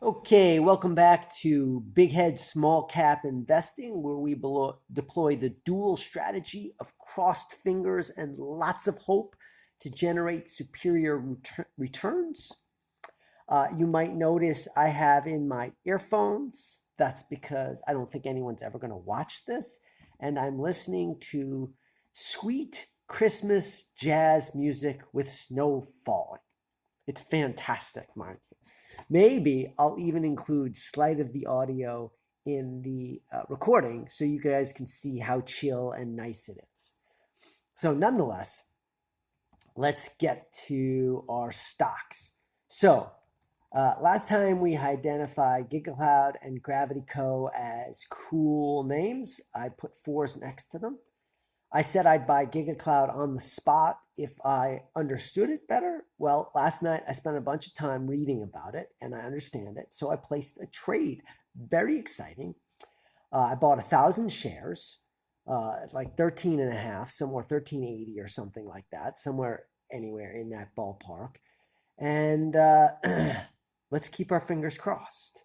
Okay, welcome back to Big Head Small Cap Investing, where we deploy the dual strategy of crossed fingers and lots of hope to generate superior returns. You might notice I have in my earphones. That's because I don't think anyone's ever going to watch this. And I'm listening to sweet Christmas jazz music with snow falling. It's fantastic, mind you. Maybe I'll even include slight of the audio in the recording so you guys can see how chill and nice it is. So nonetheless, let's get to our stocks. So last time we identified GigaCloud and Gravity Co. as cool names. I put fours next to them. I said I'd buy GigaCloud on the spot if I understood it better. Well, last night I spent a bunch of time reading about it and I understand it. So I placed a trade. Very exciting. I bought 1,000 shares, like 13 and a half, somewhere 1380 or something like that, somewhere anywhere in that ballpark. And let's keep our fingers crossed.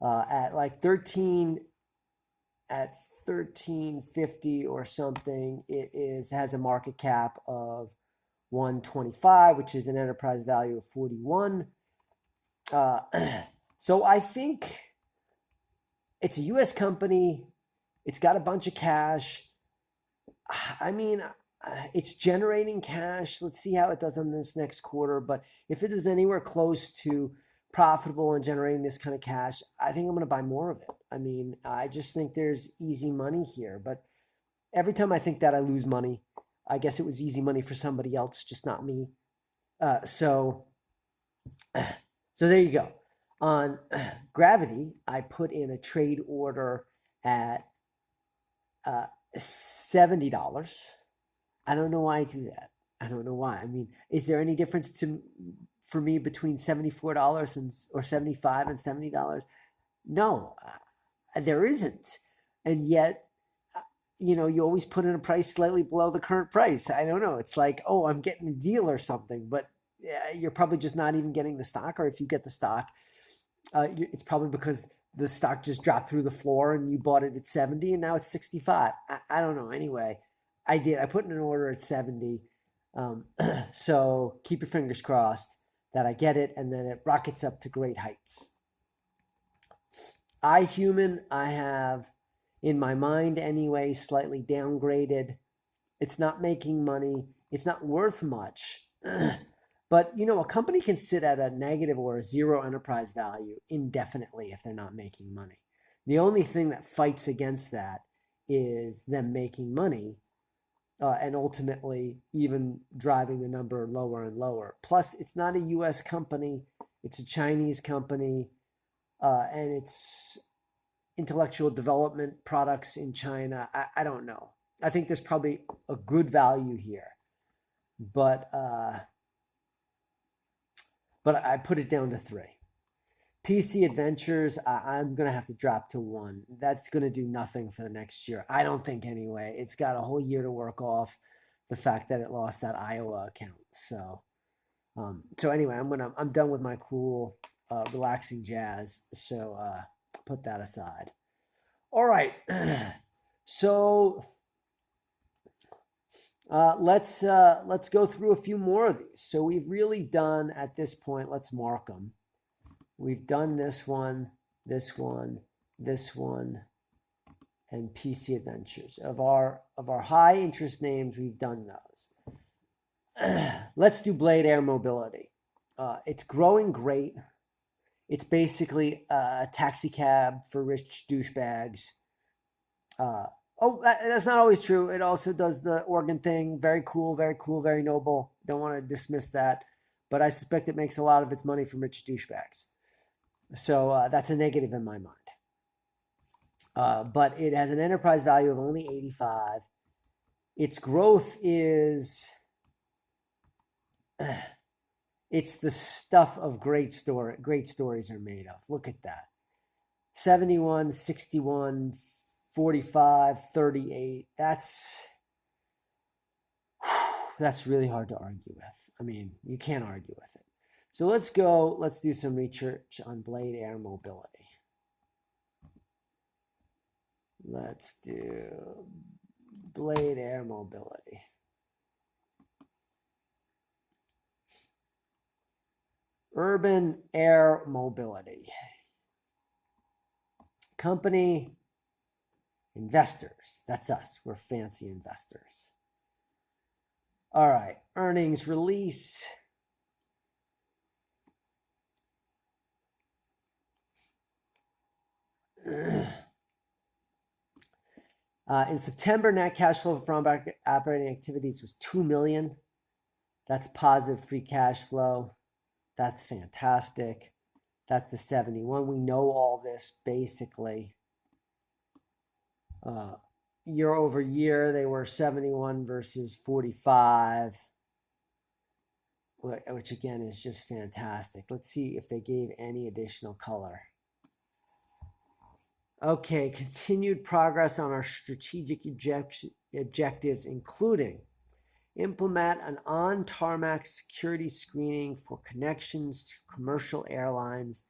At like 1350 or something, has a market cap of 125, which is an enterprise value of 41. So I think it's a US company. It's got a bunch of cash. I mean, it's generating cash. Let's see how it does on this next quarter. But if it is anywhere close to profitable and generating this kind of cash, I think I'm going to buy more of it. I mean, I just think there's easy money here. But every time I think that, I lose money. I guess it was easy money for somebody else, just not me. So there you go. On Gravity, I put in a trade order at $70. I don't know why I do that. I don't know why. I mean, is there any difference for me between $74 or 75 and $70? No, there isn't. And yet, you always put in a price slightly below the current price. I don't know. It's like, oh, I'm getting a deal or something, but you're probably just not even getting the stock. Or if you get the stock, it's probably because the stock just dropped through the floor and you bought it at 70 and now it's 65. I don't know. Anyway, I did. I put in an order at 70. So keep your fingers crossed that I get it and then it rockets up to great heights. I have, in my mind anyway, slightly downgraded. It's not making money. It's not worth much. But, a company can sit at a negative or a zero enterprise value indefinitely if they're not making money. The only thing that fights against that is them making money and ultimately even driving the number lower and lower. Plus, it's not a U.S. company. It's a Chinese company, and it's intellectual development products in China. I don't know. I think there's probably a good value here, but I put it down to 3. PC Adventures, I'm going to have to drop to 1. That's going to do nothing for the next year. I don't think anyway. It's got a whole year to work off the fact that it lost that Iowa account. So anyway, I'm done with my cool, relaxing jazz. So put that aside. All right. So let's go through a few more of these. So we've really done at this point. Let's mark them. We've done this one, this one, this one, and PC Adventures. Of our high interest names, we've done those. Let's do Blade Air Mobility. It's growing great. It's basically a taxi cab for rich douchebags. That's not always true. It also does the organ thing. Very cool, very noble. Don't want to dismiss that. But I suspect it makes a lot of its money from rich douchebags. So that's a negative in my mind. But it has an enterprise value of only 85. Its growth is... it's the stuff of great stories are made of. Look at that. 71, 61, 45, 38. That's really hard to argue with. I mean, you can't argue with it. So let's do some research on Blade Air Mobility. Let's do Blade Air Mobility. Urban Air Mobility. Company, investors. That's us. We're fancy investors. All right. Earnings release. In September, net cash flow from operating activities was $2 million. That's positive free cash flow. That's fantastic. That's the 71. We know all this basically. Year over year, they were 71 versus 45, which again is just fantastic. Let's see if they gave any additional color. Okay, continued progress on our strategic objectives, including implement an on-tarmac security screening for connections to commercial airlines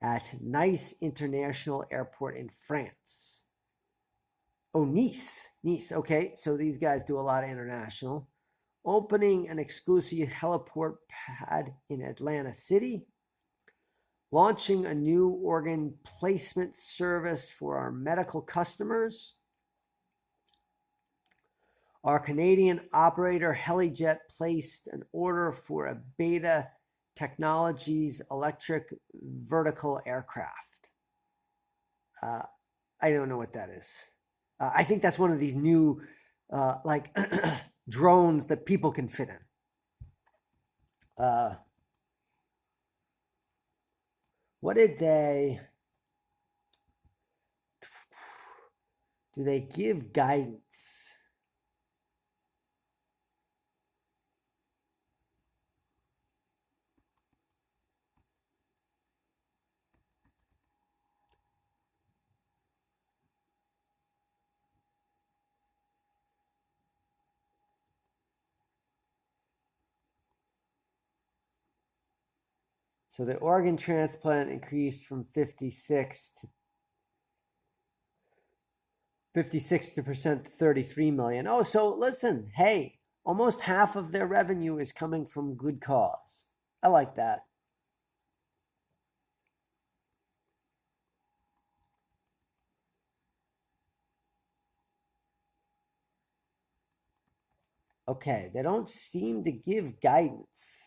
at Nice International Airport in France. Oh, Nice. Okay, so these guys do a lot of international. Opening an exclusive heliport pad in Atlantic City. Launching a new organ placement service for our medical customers. Our Canadian operator Helijet placed an order for a Beta Technologies electric vertical aircraft. I don't know what that is. I think that's one of these new like drones that people can fit in. What did they... Do they give guidance? So the organ transplant increased from 56% to 33 million. Oh, so listen, hey, almost half of their revenue is coming from good cause. I like that. Okay, they don't seem to give guidance.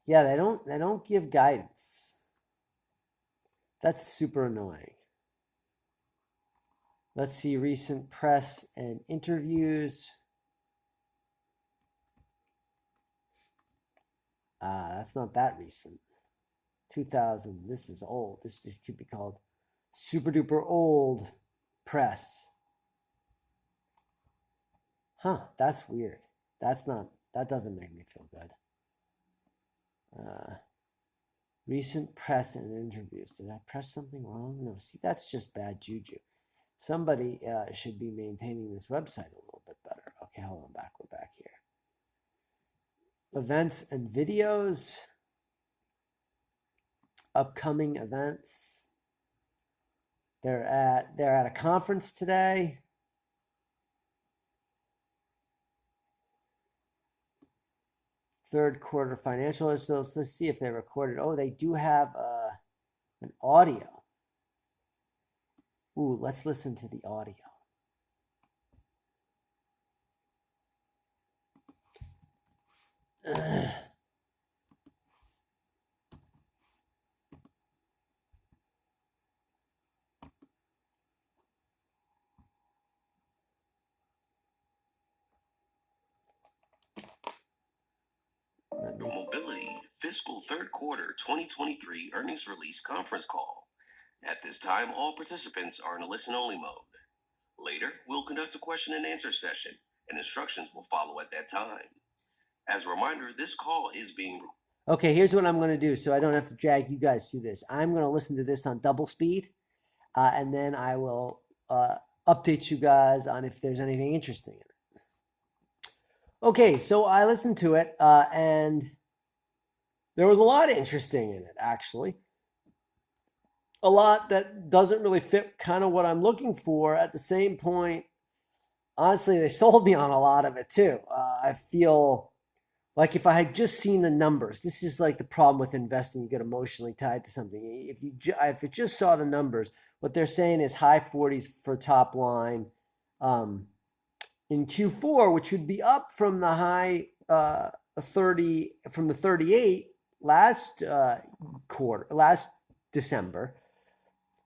Yeah, they don't give guidance. That's super annoying. Let's see recent press and interviews. That's not that recent. 2000. This is old. This could be called super duper old press. Huh, that's weird. That doesn't make me feel good. Recent press and interviews. Did I press something wrong? No, see, that's just bad juju. Somebody should be maintaining this website a little bit better. Okay, hold on back. We're back here. Events and videos. Upcoming events. They're at a conference today. Third quarter financial results. Let's see if they recorded. Oh, they do have an audio. Ooh, let's listen to the audio. The Mobility Fiscal Third Quarter 2023 Earnings Release Conference Call. At this time, all participants are in a listen-only mode. Later, we'll conduct a question and answer session, and instructions will follow at that time. As a reminder, this call is being... Okay, here's what I'm going to do so I don't have to drag you guys through this. I'm going to listen to this on double speed, and then I will update you guys on if there's anything interesting in it. Okay, so I listened to it, and there was a lot interesting in it, actually. A lot that doesn't really fit kind of what I'm looking for. At the same point, honestly, they sold me on a lot of it too. I feel like if I had just seen the numbers, this is like the problem with investing. You get emotionally tied to something. If you just saw the numbers, what they're saying is high 40s for top line um, in Q4, which would be up from the high 30 from the 38 last last December,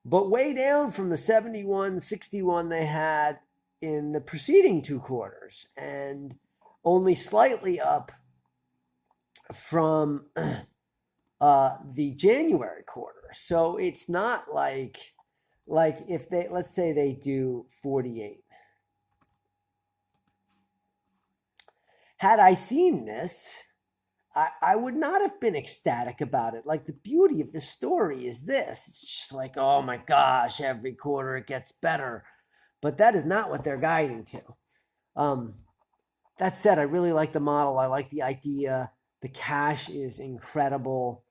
but way down from the 71, 61 they had in the preceding two quarters, and only slightly up from the January quarter. So it's not like if they, let's say they do 48. Had I seen this, I would not have been ecstatic about it. Like, the beauty of the story is this. It's just like, oh my gosh, every quarter it gets better. But that is not what they're guiding to. Um, that said, I really like the model. I like the idea. The cash is incredible.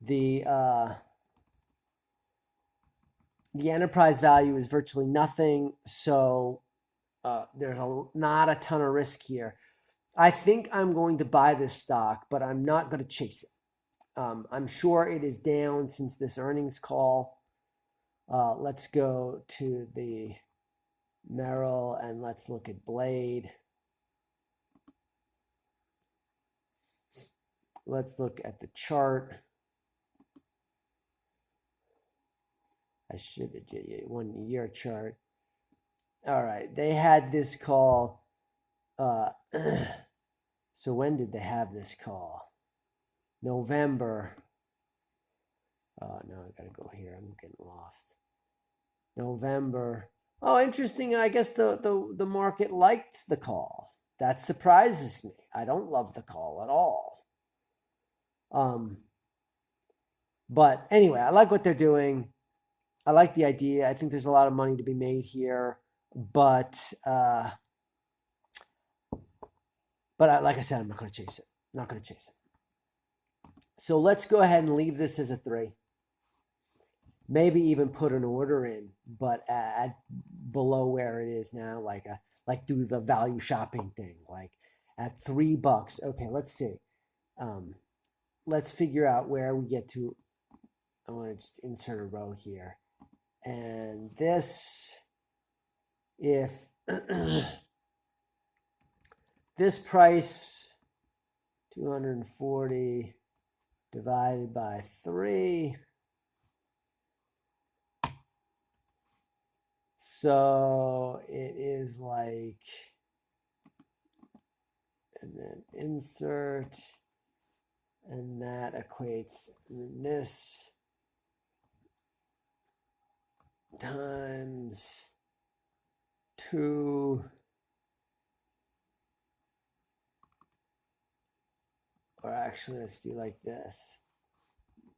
The enterprise value is virtually nothing, so there's not a ton of risk here. I think I'm going to buy this stock, but I'm not going to chase it. I'm sure it is down since this earnings call. Let's go to the Merrill and let's look at Blade. Let's look at the chart. I should have did a 1 year chart. All right, they had this call. So when did they have this call? November. Oh, no, I gotta go here. I'm getting lost. November. Oh, interesting. I guess the market liked the call. That surprises me. I don't love the call at all. But anyway, I like what they're doing. I like the idea. I think there's a lot of money to be made here, but like I said, I'm not going to chase it. Not going to chase it. So let's go ahead and leave this as a 3. Maybe even put an order in, but at below where it is now, like do the value shopping thing, like at $3. Okay, let's see. Let's figure out where we get to. I want to just insert a row here, and this, if this price 240 divided by 3. So it is like, and then insert, and that equates, and this times 2, or actually let's do like this.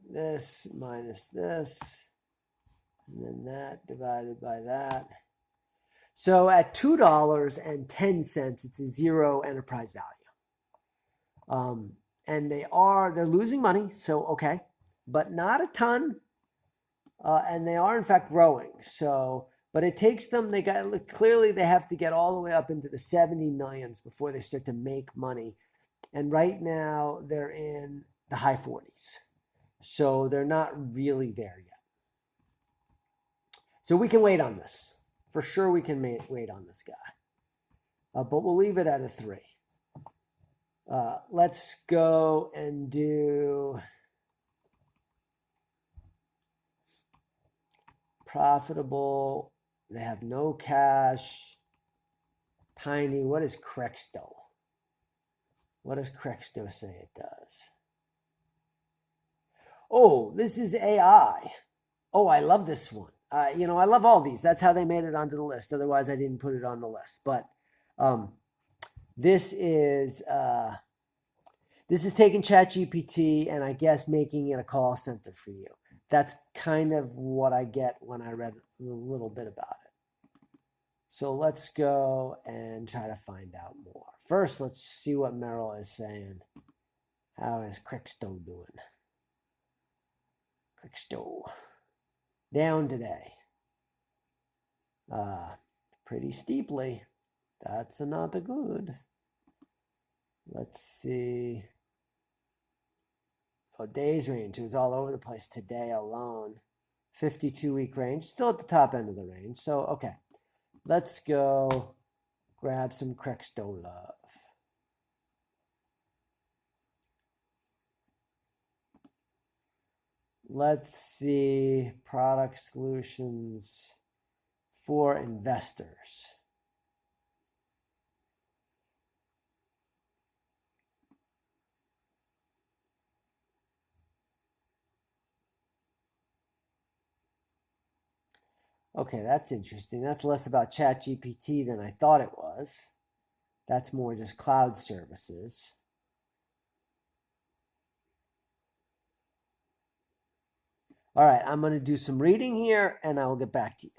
This minus this, and then that divided by that. So at $2.10, it's a 0 enterprise value. And they're losing money, so okay, but not a ton. And they are in fact growing. So, but it takes them. They have to get all the way up into the 70 millions before they start to make money. And right now they're in the high 40s. So they're not really there yet. So we can wait on this. For sure we can wait on this guy. But we'll leave it at a 3. Let's go and do profitable. They have no cash. Tiny. What is crexendo? What does crexendo say it does? Oh, this is AI. Oh, I love this one. I love all these. That's how they made it onto the list. Otherwise, I didn't put it on the list. But this is This is taking ChatGPT and I guess making it a call center for you. That's kind of what I get when I read a little bit about it. So let's go and try to find out more. First, let's see what Merrill is saying. How is Crexendo doing? Crexendo down today. Pretty steeply. That's not good. Let's see. Oh, days range. It was all over the place today alone. 52-week range. Still at the top end of the range. So, okay. Let's go grab some Crexendo love. Let's see. Product solutions for investors. Okay, that's interesting. That's less about ChatGPT than I thought it was. That's more just cloud services. All right, I'm going to do some reading here and I'll get back to you.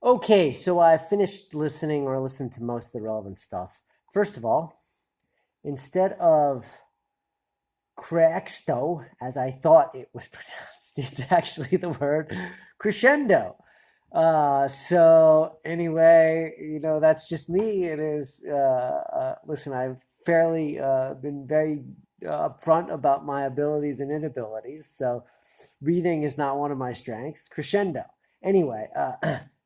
Okay, so I finished listening or listened to most of the relevant stuff. First of all, instead of crexendo, as I thought it was pronounced, it's actually the word crescendo. So anyway, that's just me. It is, listen, I've fairly been very upfront about my abilities and inabilities. So reading is not one of my strengths. Crescendo. Anyway,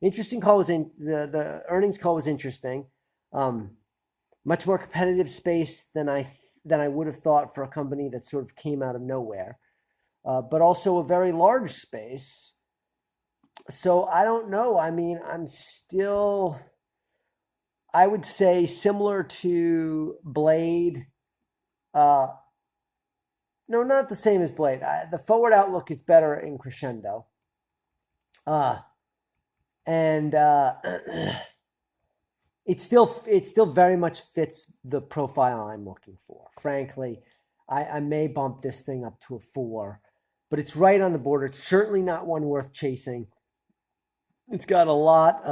interesting call was in the earnings call was interesting. Much more competitive space than I would have thought for a company that sort of came out of nowhere, but also a very large space. So I don't know. I mean, I'm still, I would say, similar to Blade. No, not the same as Blade. The forward outlook is better in Crescendo. And it still very much fits the profile I'm looking for. Frankly, I may bump this thing up to a 4, but it's right on the border. It's certainly not one worth chasing. It's got a lot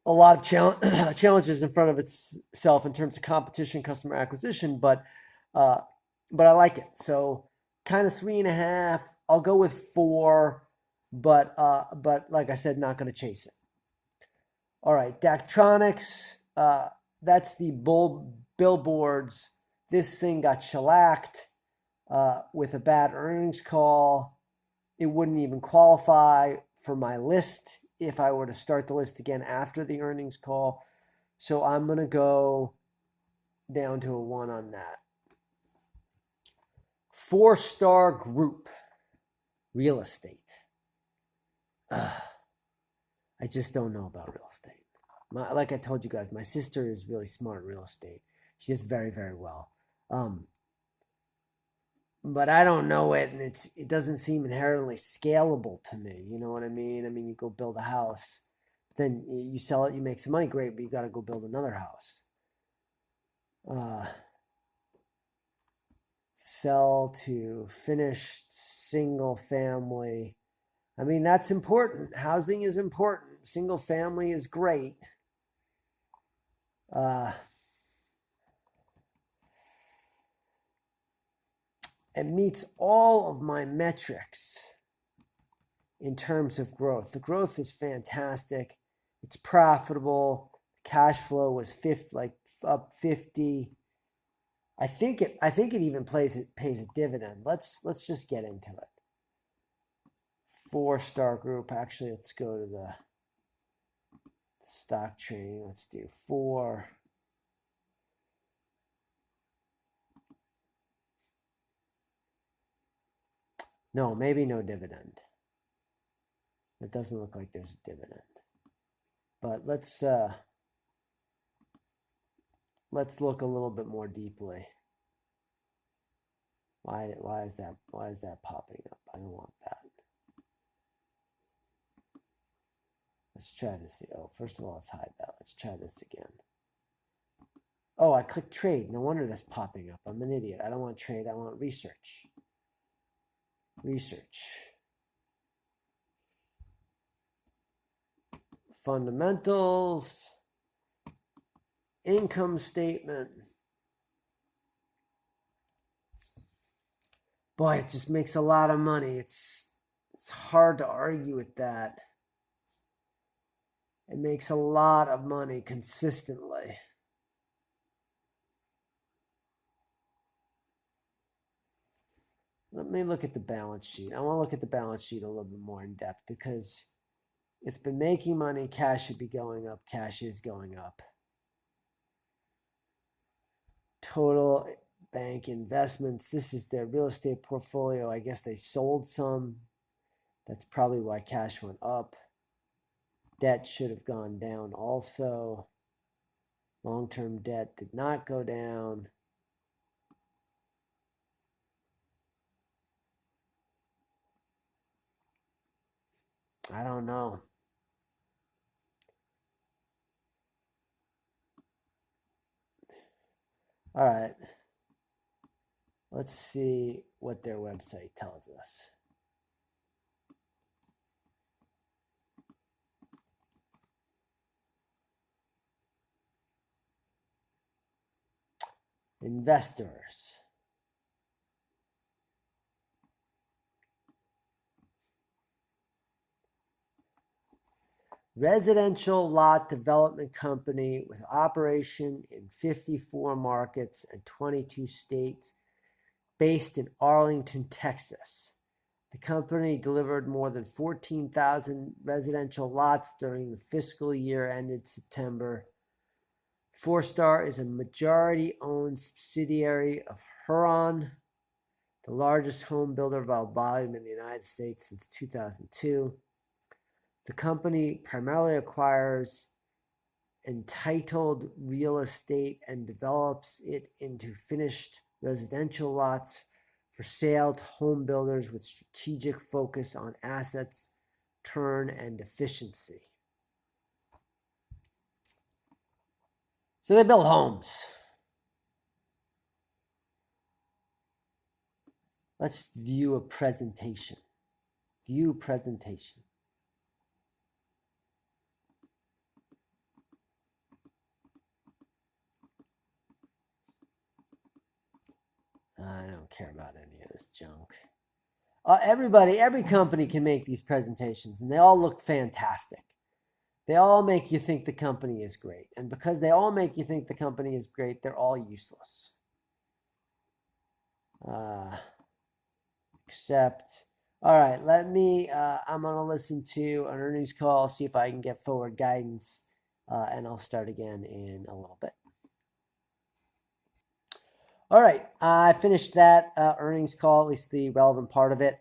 of challenges in front of itself in terms of competition, customer acquisition, but I like it. So kind of 3.5. I'll go with 4, but like I said, not going to chase it. All right, Daktronics. That's the billboards. This thing got shellacked with a bad earnings call. It wouldn't even qualify for my list if I were to start the list again after the earnings call. So I'm going to go down to a 1 on that. Forestar Group. Real estate. I just don't know about real estate. Like I told you guys, my sister is really smart in real estate. She does very, very well. But I don't know it, and it doesn't seem inherently scalable to me. You know what I mean? I mean, you go build a house, then you sell it, you make some money, great, but you got to go build another house. Sell to finished single family. I mean, that's important. Housing is important. Single family is great. It meets all of my metrics in terms of growth. The growth is fantastic. It's profitable. Cash flow was up 50. I think it even pays a dividend. Let's just get into it. Forestar Group. Actually, let's go to the stock trading. Let's do 4. No, maybe no dividend. It doesn't look like there's a dividend. But let's look a little bit more deeply. Why is that popping up? I don't want that. Let's try this. Oh, first of all, let's hide that. Let's try this again. Oh, I clicked trade. No wonder that's popping up. I'm an idiot. I don't want trade. I want research. Research. Fundamentals. Income statement. Boy, it just makes a lot of money. It's hard to argue with that. It makes a lot of money consistently. Let me look at the balance sheet. I want to look at the balance sheet a little bit more in depth because it's been making money. Cash should be going up. Cash is going up. Total bank investments. This is their real estate portfolio. I guess they sold some. That's probably why cash went up. Debt should have gone down also. Long-term debt did not go down. I don't know. All right. Let's see what their website tells us. Investors. Residential lot development company with operation in 54 markets and 22 states, based in Arlington, Texas. The company delivered more than 14,000 residential lots during the fiscal year ended September. Forestar is a majority-owned subsidiary of Huron, the largest home builder by volume in the United States since 2002. The company primarily acquires entitled real estate and develops it into finished residential lots for sale to home builders with strategic focus on assets, turn, and efficiency. So they build homes. Let's view a presentation. View presentation. I don't care about any of this junk. Every company can make these presentations, and they all look fantastic. They all make you think the company is great. And because they all make you think the company is great, they're all useless. Except, all right, I'm going to listen to an earnings call, see if I can get forward guidance, and I'll start again in a little bit. All right, I finished that earnings call, at least the relevant part of it.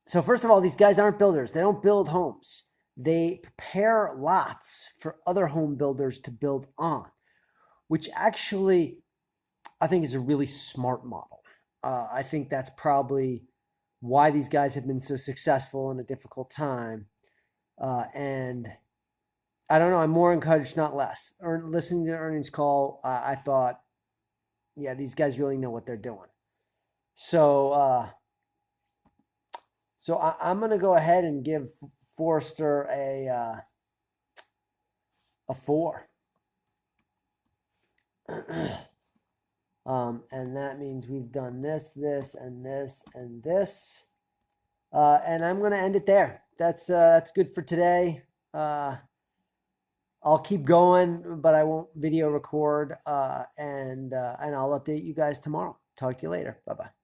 So first of all, these guys aren't builders. They don't build homes. They prepare lots for other home builders to build on, which actually I think is a really smart model. I think that's probably why these guys have been so successful in a difficult time. And I don't know, I'm more encouraged, not less. Listening to the earnings call, I thought, yeah, these guys really know what they're doing. So I'm going to go ahead and give Forrester a 4. And that means we've done this, and this, and this. And I'm going to end it there. That's good for today. I'll keep going, but I won't video record. And I'll update you guys tomorrow. Talk to you later. Bye-bye.